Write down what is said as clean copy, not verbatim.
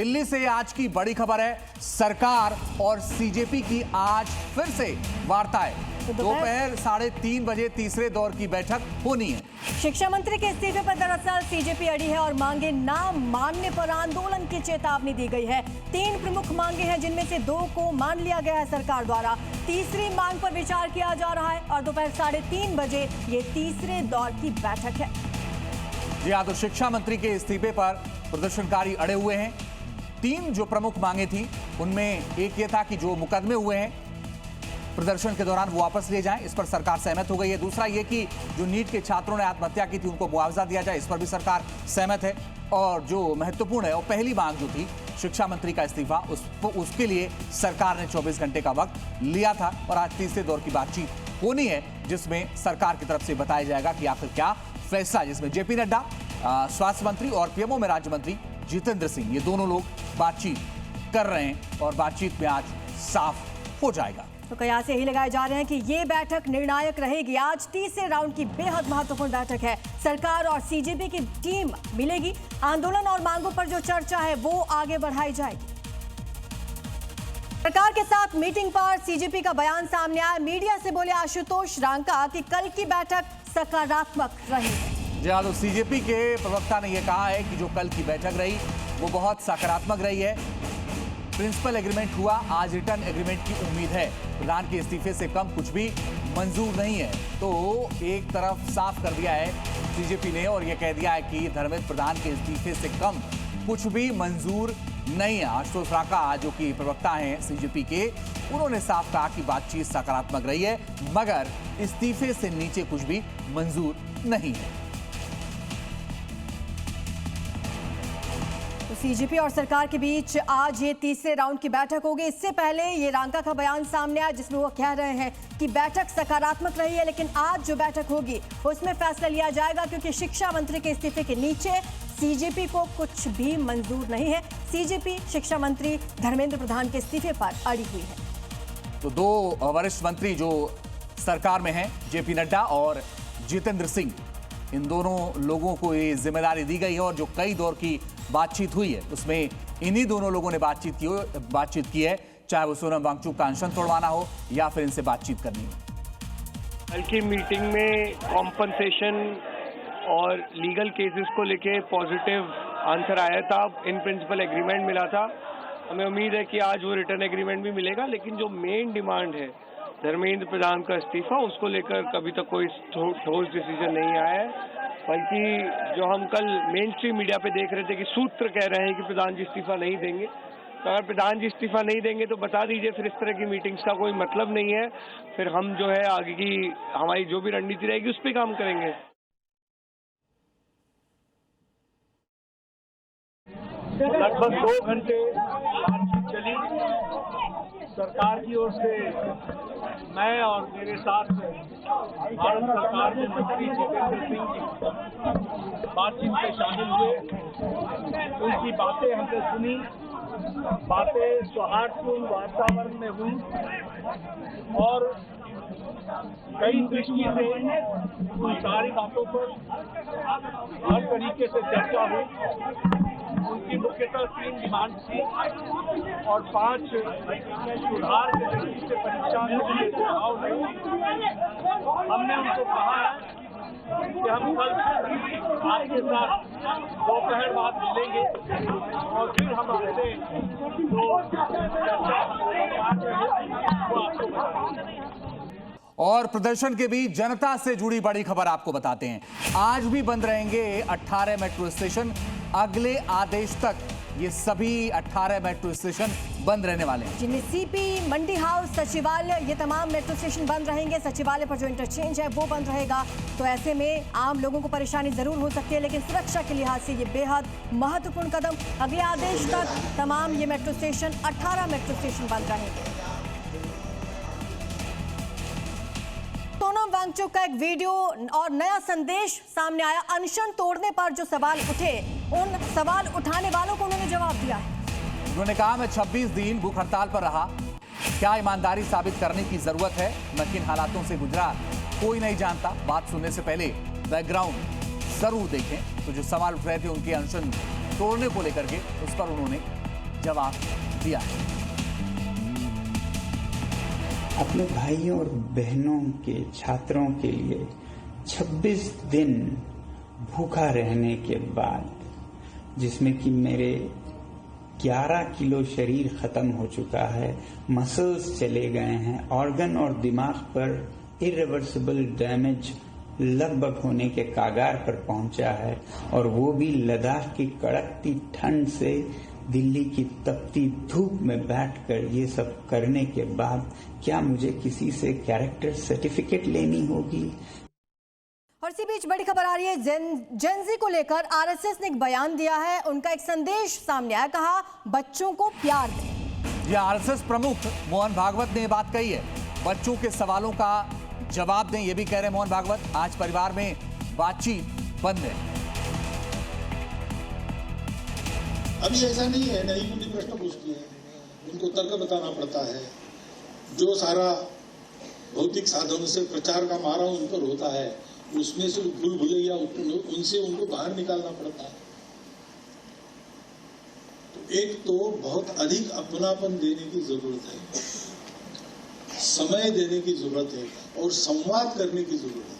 दिल्ली से आज की बड़ी खबर है, सरकार और सीजेपी की आज फिर से वार्ता है। दोपहर 3:30 बजे तीसरे दौर की बैठक होनी है। शिक्षा मंत्री के इस्तीफे पर दरअसल सीजेपी अड़ी है और मांगे ना मानने पर आंदोलन की चेतावनी दी गई है। 3 प्रमुख मांगे हैं, जिनमें से 2 को मान लिया गया है सरकार द्वारा। तीसरी मांग पर विचार किया जा रहा है और दोपहर 3:30 बजे ये तीसरे दौर की बैठक है। जी हाँ, तो शिक्षा मंत्री के इस्तीफे पर प्रदर्शनकारी अड़े हुए हैं। 3 जो प्रमुख मांगे थी उनमें एक ये था कि जो मुकदमे हुए हैं प्रदर्शन के दौरान वो वापस लिए जाएं, इस पर सरकार सहमत हो गई है। दूसरा ये कि जो नीट के छात्रों ने आत्महत्या की थी उनको मुआवजा दिया जाए, इस पर भी सरकार सहमत है। और जो महत्वपूर्ण है, और पहली मांग जो थी शिक्षा मंत्री का इस्तीफा, उसके लिए सरकार ने 24 घंटे का वक्त लिया था और आज तीसरे दौर की बातचीत होनी है, जिसमें सरकार की तरफ से बताया जाएगा कि आखिर क्या फैसला, जिसमें जेपी नड्डा स्वास्थ्य मंत्री और पीएमओ में राज्य मंत्री जितेंद्र सिंह, ये दोनों लोग बातचीत कर रहे हैं और बातचीत में आज साफ हो जाएगा। तो कयास यही लगाए जा रहे हैं कि ये बैठक निर्णायक रहेगी। आज तीसरे राउंड की बेहद महत्वपूर्ण बैठक है। सरकार और सीजेपी की टीम मिलेगी। आंदोलन और मांगों पर जो चर्चा है वो आगे बढ़ाई जाएगी। सरकार के साथ मीटिंग पर सीजेपी का बयान सामने आया। मीडिया से बोले आशुतोष रांका कि कल की बैठक सकारात्मक रही है। जी हाँ, तो सीजेपी के प्रवक्ता ने यह कहा है कि जो कल की बैठक रही वो बहुत सकारात्मक रही है। प्रिंसिपल एग्रीमेंट हुआ, आज रिटर्न एग्रीमेंट की उम्मीद है। प्रधान के इस्तीफे से कम कुछ भी मंजूर नहीं है। तो एक तरफ साफ कर दिया है सीजेपी ने और यह कह दिया है कि धर्मेंद्र प्रधान के इस्तीफे से कम कुछ भी मंजूर नहीं है। आशुतोष रांका जो कि प्रवक्ता हैं सीजेपी के, उन्होंने साफ कहा कि बातचीत सकारात्मक रही है, मगर इस्तीफे से नीचे कुछ भी मंजूर नहीं है। तो सीजेपी और सरकार के बीच आज ये तीसरे राउंड की बैठक होगी। इससे पहले ये रांका का बयान सामने आया, जिसमें वो कह रहे हैं कि बैठक सकारात्मक रही है, लेकिन आज जो बैठक होगी उसमें फैसला लिया जाएगा, क्योंकि शिक्षा मंत्री के इस्तीफे के नीचे सीजेपी को कुछ भी मंजूर नहीं है। सीजेपी शिक्षा मंत्री धर्मेंद्र प्रधान के इस्तीफे पर अड़ी हुई है। तो 2 वरिष्ठ मंत्री जो सरकार में हैं, जेपी नड्डा और जितेंद्र सिंह, इन दोनों लोगों को ये जिम्मेदारी दी गई है और जो कई दौर की बातचीत हुई है उसमें इन्हीं दोनों लोगों ने बातचीत की है, चाहे वो सोनम वांगचुक का अनशन तोड़वाना हो या फिर इनसे बातचीत करनी हो। कल की मीटिंग में कॉम्पनसेशन और लीगल केसेस को लेके पॉजिटिव आंसर आया था। इन प्रिंसिपल एग्रीमेंट मिला था। हमें उम्मीद है कि आज वो रिटर्न एग्रीमेंट भी मिलेगा, लेकिन जो मेन डिमांड है धर्मेंद्र प्रधान का इस्तीफा, उसको लेकर कभी तक कोई ठोस डिसीजन नहीं आया है। बल्कि जो हम कल मेन स्ट्रीम मीडिया पे देख रहे थे कि सूत्र कह रहे हैं कि प्रधान जी इस्तीफा नहीं देंगे। तो अगर प्रधान जी इस्तीफा नहीं देंगे तो बता दीजिए, फिर इस तरह की मीटिंग्स का कोई मतलब नहीं है। फिर हम जो है आगे की हमारी जो भी रणनीति रहेगी उस पर काम करेंगे। लगभग 2 घंटे बातचीत चली। सरकार की ओर से मैं और मेरे साथ भारत सरकार के मंत्री जितेंद्र सिंह जी बातचीत में शामिल हुए। उनकी बातें हमने सुनी। बातें सौहार्दपूर्ण वातावरण में हुई और कई दृष्टि से उन सारी बातों पर हर तरीके से चर्चा हुई। उनकी मुख्यतः 3 डिमांड थी और 5 सुधार के दृष्टि से परीक्षा में सुझाव नहीं। हमने उनको कहा है कि हम कल आपके साथ दोपहर बाद मिलेंगे और फिर हम अपने जो चर्चा वो आपको बताएंगे। और प्रदर्शन के बीच जनता से जुड़ी बड़ी खबर आपको बताते हैं। आज भी बंद रहेंगे 18 मेट्रो स्टेशन। अगले आदेश तक ये सभी 18 मेट्रो स्टेशन बंद रहने वाले हैं, जिनमें सीपी, मंडी हाउस, सचिवालय, ये तमाम मेट्रो स्टेशन बंद रहेंगे। सचिवालय पर जो इंटरचेंज है वो बंद रहेगा। तो ऐसे में आम लोगों को परेशानी जरूर हो सकती है, लेकिन सुरक्षा के लिहाज से ये बेहद महत्वपूर्ण कदम। अगले आदेश तक तमाम ये मेट्रो स्टेशन 18 मेट्रो स्टेशन बंद रहेंगे। सोनम वांगचुक का एक वीडियो और नया संदेश सामने आया। अनशन तोड़ने पर जो सवाल उठे, उन सवाल उठाने वालों को उन्होंने जवाब दिया है। उन्होंने कहा, मैं 26 दिन भूख हड़ताल पर रहा, क्या ईमानदारी साबित करने की जरूरत है? मैं किन हालातों से गुजरा कोई नहीं जानता। बात सुनने से पहले बैकग्राउंड जरूर देखें। तो जो सवाल उठ रहे थे उनके अनशन तोड़ने को लेकर के, उस पर उन्होंने जवाब दिया है। अपने भाइयों और बहनों के छात्रों के लिए 26 दिन भूखा रहने के बाद, जिसमें कि मेरे 11 किलो शरीर खत्म हो चुका है, मसल्स चले गए हैं, ऑर्गन और दिमाग पर इरिवर्सिबल डैमेज लगभग होने के कागार पर पहुंचा है, और वो भी लद्दाख की कड़कती ठंड से दिल्ली की तपती धूप में बैठकर ये सब करने के बाद क्या मुझे किसी से कैरेक्टर सर्टिफिकेट लेनी होगी? और इसी बीच बड़ी खबर आ रही है जेनजी को लेकर। आरएसएस ने एक बयान दिया है, उनका एक संदेश सामने आया, कहा बच्चों को प्यार दें। ये आरएसएस प्रमुख मोहन भागवत ने ये बात कही है, बच्चों के सवालों का जवाब दें, ये भी कह रहे हैं मोहन भागवत। आज परिवार में बातचीत बंद है। अभी ऐसा नहीं है, नहीं मुझे प्रश्न पूछती है, उनको तर्क बताना पड़ता है। जो सारा भौतिक साधनों से प्रचार का मारा उन पर होता है, उसमें से भूल भुलैया उनसे उनको बाहर निकालना पड़ता है। तो एक तो बहुत अधिक अपनापन देने की जरूरत है, समय देने की जरूरत है और संवाद करने की जरूरत है।